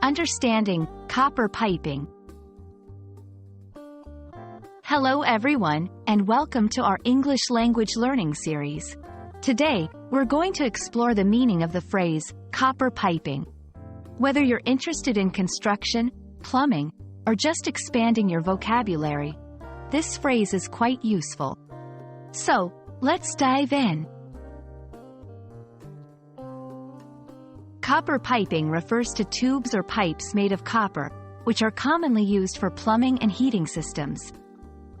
Understanding copper piping. Hello everyone, and welcome to our English language learning series. Today, we're going to explore the meaning of the phrase, copper piping. Whether you're interested in construction, plumbing, or just expanding your vocabulary, this phrase is quite useful. So, let's dive in. Copper piping refers to tubes or pipes made of copper, which are commonly used for plumbing and heating systems.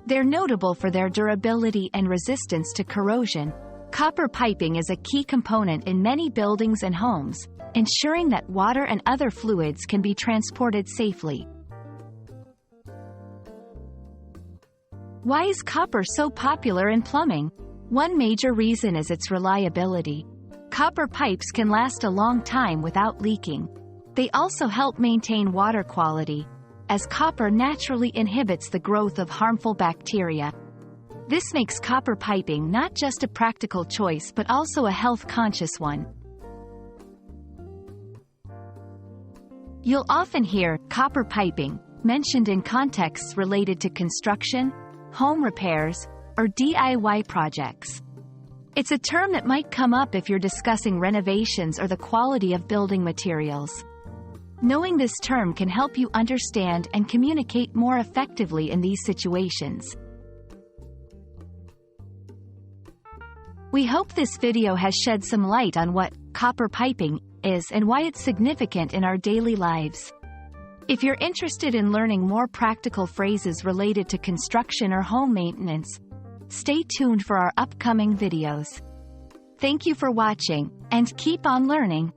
They're notable for their durability and resistance to corrosion. Copper piping is a key component in many buildings and homes, ensuring that water and other fluids can be transported safely. Why is copper so popular in plumbing? One major reason is its reliability. Copper pipes can last a long time without leaking. They also help maintain water quality, as copper naturally inhibits the growth of harmful bacteria. This makes copper piping not just a practical choice but also a health-conscious one. You'll often hear copper piping mentioned in contexts related to construction, home repairs, or DIY projects. It's a term that might come up if you're discussing renovations or the quality of building materials. Knowing this term can help you understand and communicate more effectively in these situations. We hope this video has shed some light on what copper piping is and why it's significant in our daily lives. If you're interested in learning more practical phrases related to construction or home maintenance, stay tuned for our upcoming videos. Thank you for watching, and keep on learning.